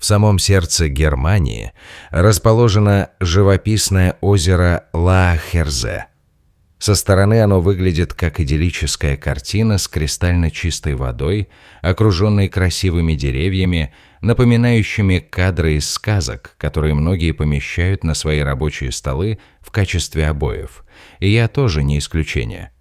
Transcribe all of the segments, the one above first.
самом сердце Германии расположено живописное озеро Лаахерзе. Со стороны оно выглядит как идиллическая картина с кристально чистой водой, окруженной красивыми деревьями, напоминающими кадры из сказок, которые многие помещают на свои рабочие столы в качестве обоев. И я тоже не исключение.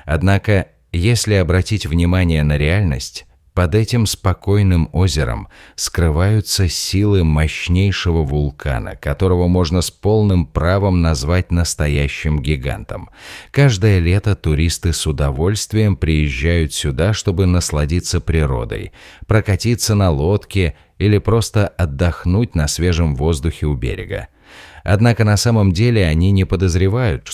Однако, если обратить внимание на реальность, под этим спокойным озером скрываются силы мощнейшего вулкана, которого можно с полным правом назвать настоящим гигантом. Каждое лето туристы с удовольствием приезжают сюда, чтобы насладиться природой, прокатиться на лодке или просто отдохнуть на свежем воздухе у берега. Однако на самом деле они не подозревают,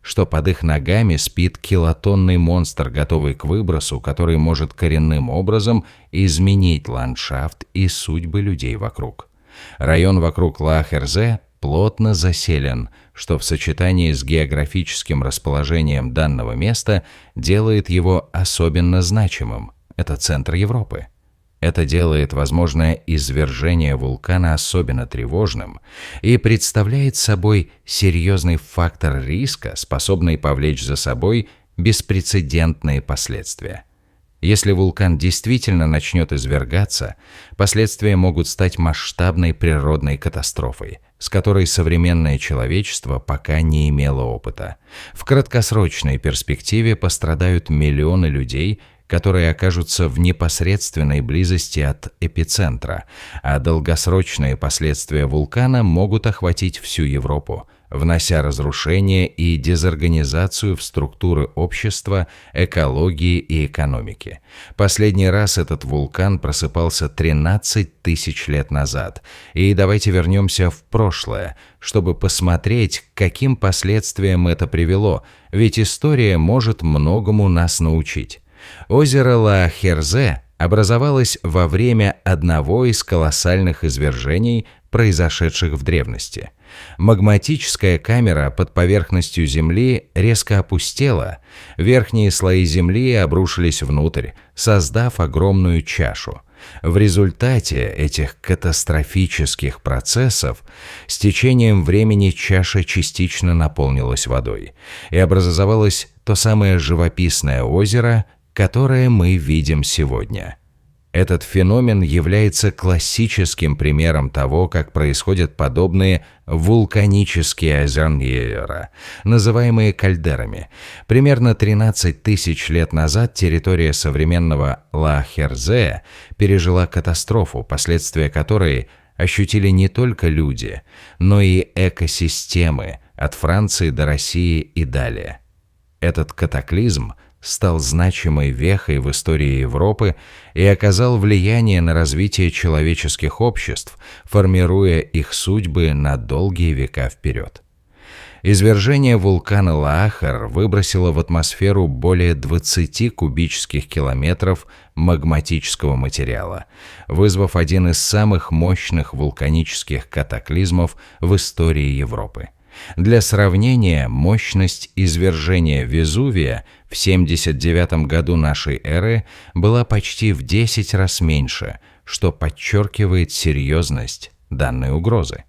что под их ногами спит килотонный монстр, готовый к выбросу, который может коренным образом изменить ландшафт и судьбы людей вокруг. Район вокруг Лаахерзе плотно заселен, что в сочетании с географическим расположением данного места делает его особенно значимым. Это центр Европы. Это делает возможное извержение вулкана особенно тревожным и представляет собой серьезный фактор риска, способный повлечь за собой беспрецедентные последствия. Если вулкан действительно начнет извергаться, последствия могут стать масштабной природной катастрофой, с которой современное человечество пока не имело опыта. В краткосрочной перспективе пострадают миллионы людей, которые окажутся в непосредственной близости от эпицентра, а долгосрочные последствия вулкана могут охватить всю Европу, внося разрушение и дезорганизацию в структуры общества, экологии и экономики. Последний раз этот вулкан просыпался 13 тысяч лет назад. И давайте вернемся в прошлое, чтобы посмотреть, к каким последствиям это привело, ведь история может многому нас научить. Озеро Лаахерзе образовалось во время одного из колоссальных извержений, произошедших в древности. Магматическая камера под поверхностью Земли резко опустела, верхние слои Земли обрушились внутрь, создав огромную чашу. В результате этих катастрофических процессов с течением времени чаша частично наполнилась водой, и образовалось то самое живописное озеро, которое мы видим сегодня. Этот феномен является классическим примером того, как происходят подобные вулканические озера, называемые кальдерами. Примерно 13 тысяч лет назад территория современного Лаахерзе пережила катастрофу, последствия которой ощутили не только люди, но и экосистемы от Франции до России и далее. Этот катаклизм стал значимой вехой в истории Европы и оказал влияние на развитие человеческих обществ, формируя их судьбы на долгие века вперед. Извержение вулкана Лаахар выбросило в атмосферу более 20 кубических километров магматического материала, вызвав один из самых мощных вулканических катаклизмов в истории Европы. Для сравнения, мощность извержения Везувия в 79 году нашей эры была почти в 10 раз меньше, что подчеркивает серьезность данной угрозы.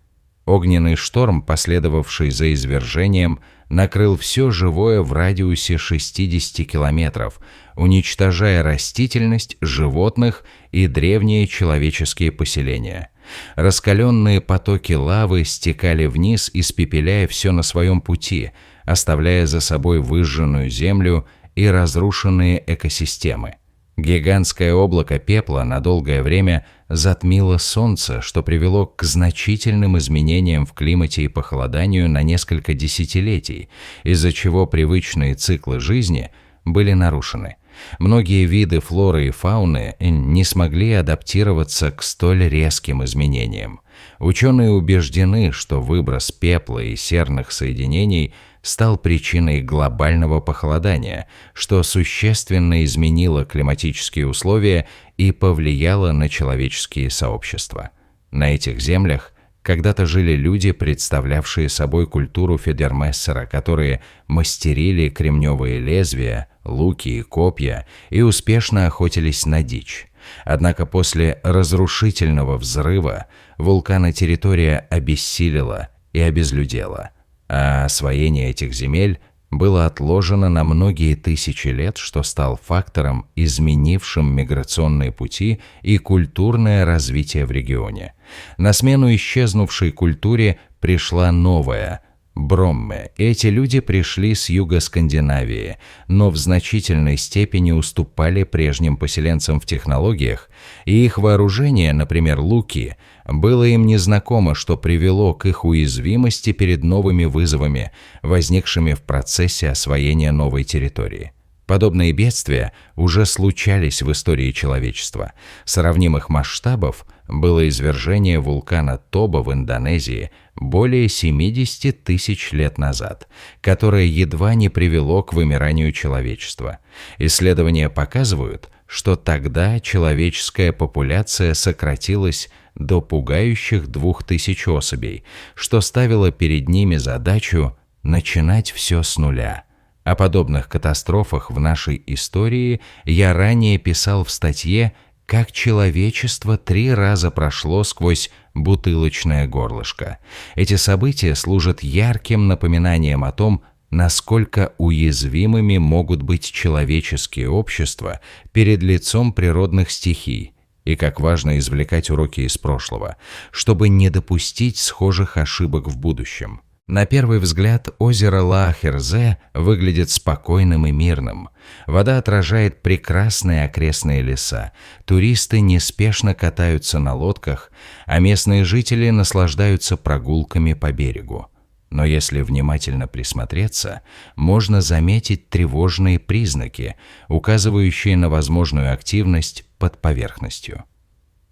Огненный шторм, последовавший за извержением, накрыл все живое в радиусе 60 километров, уничтожая растительность, животных и древние человеческие поселения. Раскаленные потоки лавы стекали вниз, испепеляя все на своем пути, оставляя за собой выжженную землю и разрушенные экосистемы. Гигантское облако пепла на долгое время затмило солнце, что привело к значительным изменениям в климате и похолоданию на несколько десятилетий, из-за чего привычные циклы жизни были нарушены. Многие виды флоры и фауны не смогли адаптироваться к столь резким изменениям. Ученые убеждены, что выброс пепла и серных соединений стал причиной глобального похолодания, что существенно изменило климатические условия и повлияло на человеческие сообщества. На этих землях когда-то жили люди, представлявшие собой культуру Федермессера, которые мастерили кремневые лезвия, луки и копья и успешно охотились на дичь. Однако после разрушительного взрыва вулканотерритория обессилила и обезлюдела, а освоение этих земель было отложено на многие тысячи лет, что стал фактором, изменившим миграционные пути и культурное развитие в регионе. На смену исчезнувшей культуре пришла новая – Бромме. Эти люди пришли с юга Скандинавии, но в значительной степени уступали прежним поселенцам в технологиях, и их вооружение, например, луки, было им незнакомо, что привело к их уязвимости перед новыми вызовами, возникшими в процессе освоения новой территории. Подобные бедствия уже случались в истории человечества. Сравнимых масштабов было извержение вулкана Тоба в Индонезии более 70 тысяч лет назад, которое едва не привело к вымиранию человечества. Исследования показывают, что тогда человеческая популяция сократилась до пугающих 2000 особей, что ставило перед ними задачу начинать все с нуля. О подобных катастрофах в нашей истории я ранее писал в статье «Как человечество 3 раза прошло сквозь бутылочное горлышко». Эти события служат ярким напоминанием о том, насколько уязвимыми могут быть человеческие общества перед лицом природных стихий, и как важно извлекать уроки из прошлого, чтобы не допустить схожих ошибок в будущем. На первый взгляд озеро Лаахерзе выглядит спокойным и мирным. Вода отражает прекрасные окрестные леса, туристы неспешно катаются на лодках, а местные жители наслаждаются прогулками по берегу. Но если внимательно присмотреться, можно заметить тревожные признаки, указывающие на возможную активность под поверхностью.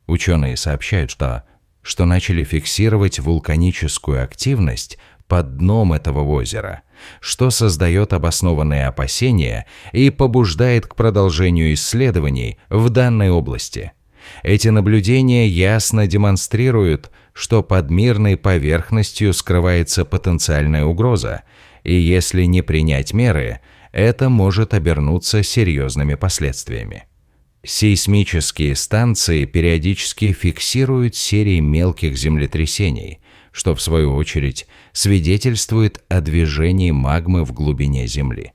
Ученые сообщают, что начали фиксировать вулканическую активность под дном этого озера, что создает обоснованные опасения и побуждает к продолжению исследований в данной области. Эти наблюдения ясно демонстрируют, что под мирной поверхностью скрывается потенциальная угроза, и если не принять меры, это может обернуться серьезными последствиями. Сейсмические станции периодически фиксируют серии мелких землетрясений, что в свою очередь свидетельствует о движении магмы в глубине Земли.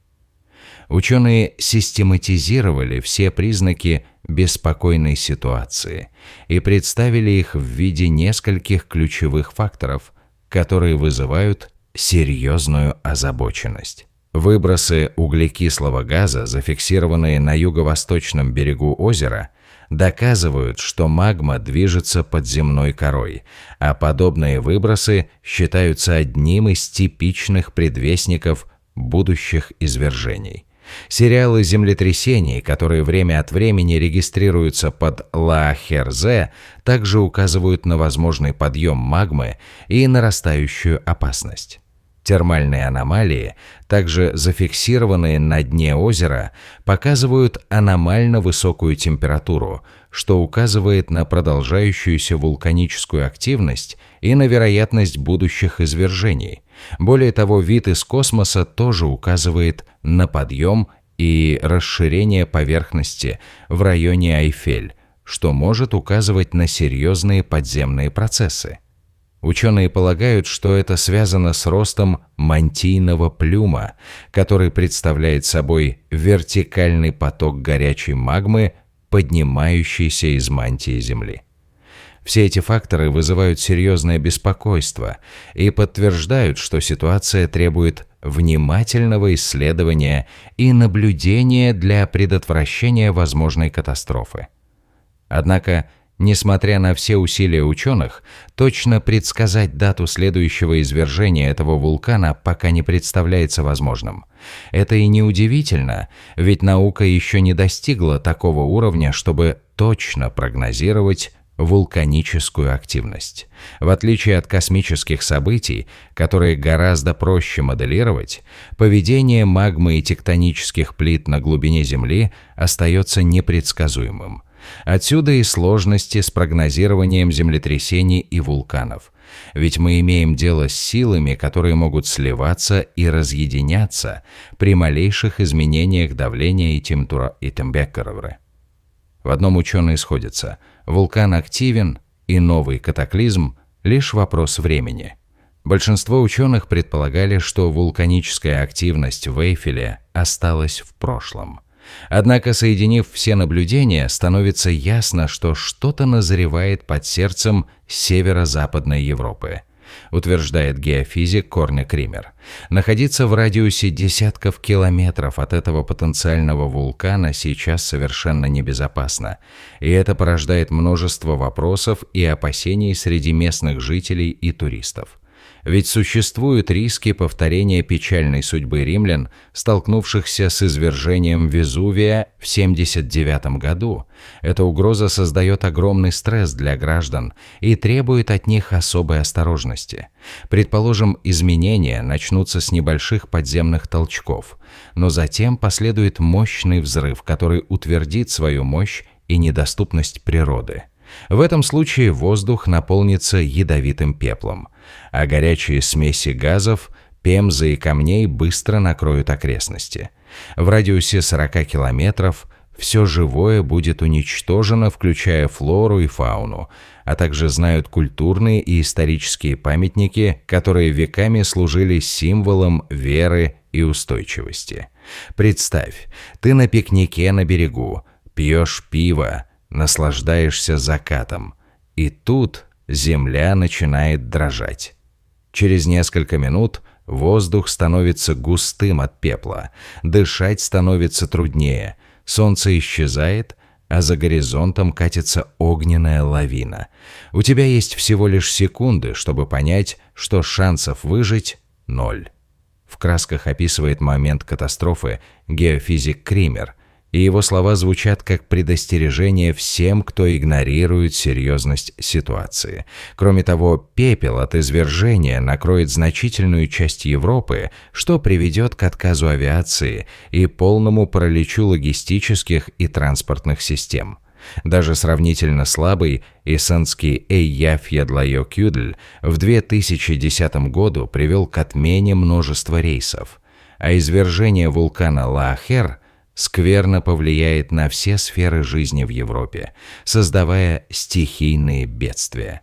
Ученые систематизировали все признаки беспокойной ситуации и представили их в виде нескольких ключевых факторов, которые вызывают серьезную озабоченность. Выбросы углекислого газа, зафиксированные на юго-восточном берегу озера, доказывают, что магма движется под земной корой, а подобные выбросы считаются одним из типичных предвестников будущих извержений. Сериалы землетрясений, которые время от времени регистрируются под Лаахерзе, также указывают на возможный подъем магмы и нарастающую опасность. Термальные аномалии, также зафиксированные на дне озера, показывают аномально высокую температуру, что указывает на продолжающуюся вулканическую активность и на вероятность будущих извержений. Более того, вид из космоса тоже указывает на подъем и расширение поверхности в районе Айфель, что может указывать на серьезные подземные процессы. Ученые полагают, что это связано с ростом мантийного плюма, который представляет собой вертикальный поток горячей магмы, поднимающийся из мантии Земли. Все эти факторы вызывают серьезное беспокойство и подтверждают, что ситуация требует внимательного исследования и наблюдения для предотвращения возможной катастрофы. Однако, несмотря на все усилия ученых, точно предсказать дату следующего извержения этого вулкана пока не представляется возможным. Это и не удивительно, ведь наука еще не достигла такого уровня, чтобы точно прогнозировать вулканическую активность. В отличие от космических событий, которые гораздо проще моделировать, поведение магмы и тектонических плит на глубине Земли остается непредсказуемым. Отсюда и сложности с прогнозированием землетрясений и вулканов. Ведь мы имеем дело с силами, которые могут сливаться и разъединяться при малейших изменениях давления и температуры. В одном ученые сходятся: вулкан активен, и новый катаклизм – лишь вопрос времени. Большинство ученых предполагали, что вулканическая активность в Эйфеле осталась в прошлом. Однако, соединив все наблюдения, становится ясно, что что-то назревает под сердцем северо-западной Европы, утверждает геофизик Корне Кример. Находиться в радиусе десятков километров от этого потенциального вулкана сейчас совершенно небезопасно, и это порождает множество вопросов и опасений среди местных жителей и туристов. Ведь существуют риски повторения печальной судьбы римлян, столкнувшихся с извержением Везувия в 79 году. Эта угроза создает огромный стресс для граждан и требует от них особой осторожности. Предположим, изменения начнутся с небольших подземных толчков, но затем последует мощный взрыв, который утвердит свою мощь и недоступность природы. В этом случае воздух наполнится ядовитым пеплом, а горячие смеси газов, пемзы и камней быстро накроют окрестности. В радиусе 40 километров все живое будет уничтожено, включая флору и фауну, а также знают культурные и исторические памятники, которые веками служили символом веры и устойчивости. Представь, ты на пикнике на берегу, пьешь пиво, наслаждаешься закатом, и тут земля начинает дрожать. Через несколько минут воздух становится густым от пепла, дышать становится труднее, солнце исчезает, а за горизонтом катится огненная лавина. У тебя есть всего лишь секунды, чтобы понять, что шансов выжить – 0. В красках описывает момент катастрофы геофизик Кример, и его слова звучат как предостережение всем, кто игнорирует серьезность ситуации. Кроме того, пепел от извержения накроет значительную часть Европы, что приведет к отказу авиации и полному параличу логистических и транспортных систем. Даже сравнительно слабый эссенский Eyjafjallajökull в 2010 году привел к отмене множества рейсов, а извержение вулкана Лаахер скверно повлияет на все сферы жизни в Европе, создавая стихийные бедствия.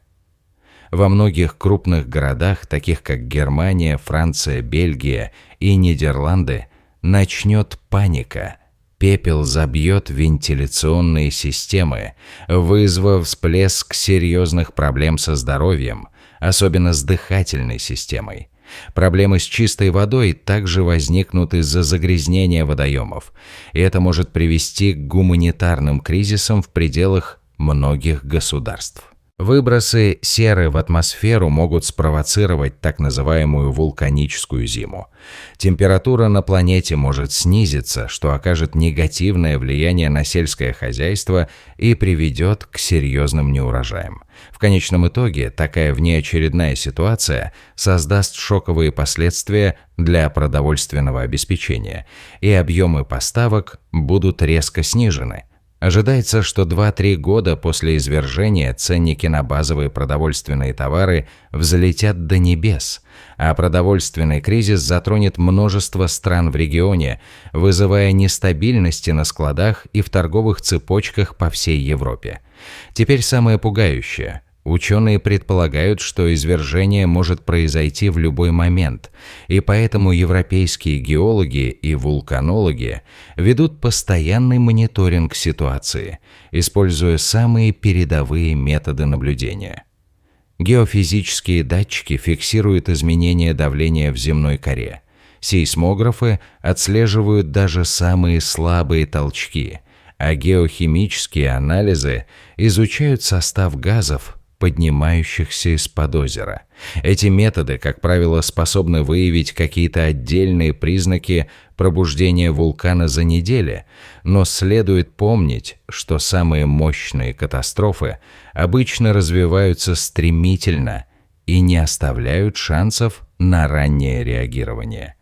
Во многих крупных городах, таких как Германия, Франция, Бельгия и Нидерланды, начнет паника. Пепел забьет вентиляционные системы, вызвав всплеск серьезных проблем со здоровьем, особенно с дыхательной системой. Проблемы с чистой водой также возникнут из-за загрязнения водоемов, и это может привести к гуманитарным кризисам в пределах многих государств. Выбросы серы в атмосферу могут спровоцировать так называемую вулканическую зиму. Температура на планете может снизиться, что окажет негативное влияние на сельское хозяйство и приведет к серьезным неурожаям. В конечном итоге такая внеочередная ситуация создаст шоковые последствия для продовольственного обеспечения, и объемы поставок будут резко снижены. Ожидается, что 2-3 года после извержения ценники на базовые продовольственные товары взлетят до небес, а продовольственный кризис затронет множество стран в регионе, вызывая нестабильности на складах и в торговых цепочках по всей Европе. Теперь самое пугающее. Ученые предполагают, что извержение может произойти в любой момент, и поэтому европейские геологи и вулканологи ведут постоянный мониторинг ситуации, используя самые передовые методы наблюдения. Геофизические датчики фиксируют изменения давления в земной коре. Сейсмографы отслеживают даже самые слабые толчки, а геохимические анализы изучают состав газов, поднимающихся из-под озера. Эти методы, как правило, способны выявить какие-то отдельные признаки пробуждения вулкана за неделю, но следует помнить, что самые мощные катастрофы обычно развиваются стремительно и не оставляют шансов на раннее реагирование.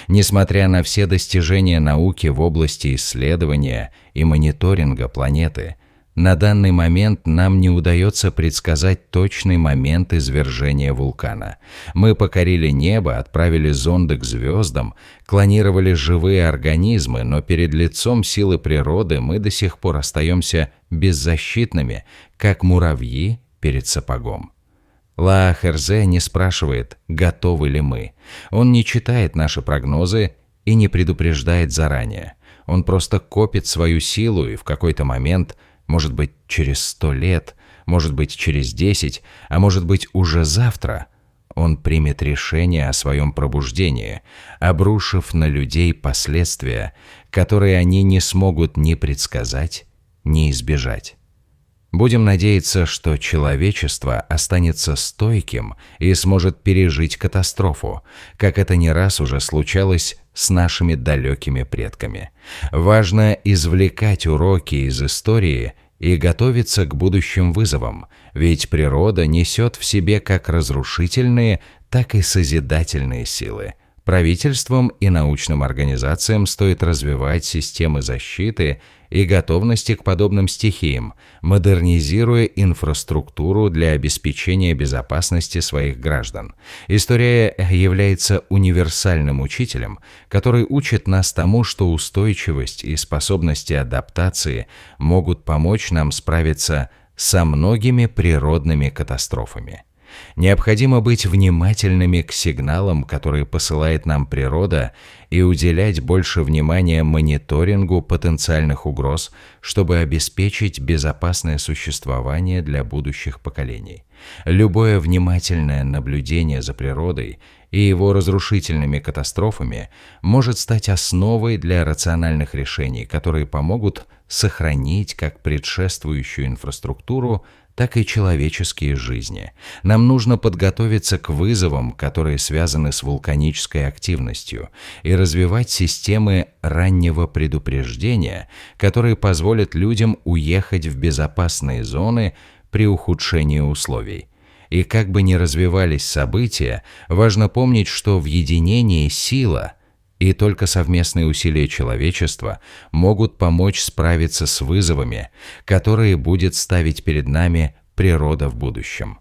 Несмотря на все достижения науки в области исследования и мониторинга планеты, На данный момент нам не удается предсказать точный момент извержения вулкана. Мы покорили небо, отправили зонды к звездам, клонировали живые организмы, но перед лицом силы природы мы до сих пор остаемся беззащитными, как муравьи перед сапогом. Лаахерзе не спрашивает, готовы ли мы. Он не читает наши прогнозы и не предупреждает заранее. Он просто копит свою силу, и в какой-то момент, может быть, через 100 лет, может быть, через 10, а может быть, уже завтра, он примет решение о своем пробуждении, обрушив на людей последствия, которые они не смогут ни предсказать, ни избежать. Будем надеяться, что человечество останется стойким и сможет пережить катастрофу, как это не раз уже случалось с нашими далекими предками. Важно извлекать уроки из истории и готовиться к будущим вызовам, ведь природа несет в себе как разрушительные, так и созидательные силы. Правительствам и научным организациям стоит развивать системы защиты и готовности к подобным стихиям, модернизируя инфраструктуру для обеспечения безопасности своих граждан. История является универсальным учителем, который учит нас тому, что устойчивость и способности адаптации могут помочь нам справиться со многими природными катастрофами. Необходимо быть внимательными к сигналам, которые посылает нам природа, и уделять больше внимания мониторингу потенциальных угроз, чтобы обеспечить безопасное существование для будущих поколений. Любое внимательное наблюдение за природой и его разрушительными катастрофами может стать основой для рациональных решений, которые помогут сохранить как предшествующую инфраструктуру, так и человеческие жизни. Нам нужно подготовиться к вызовам, которые связаны с вулканической активностью, и развивать системы раннего предупреждения, которые позволят людям уехать в безопасные зоны при ухудшении условий. И как бы ни развивались события, важно помнить, что в единении сила, и только совместные усилия человечества могут помочь справиться с вызовами, которые будет ставить перед нами природа в будущем.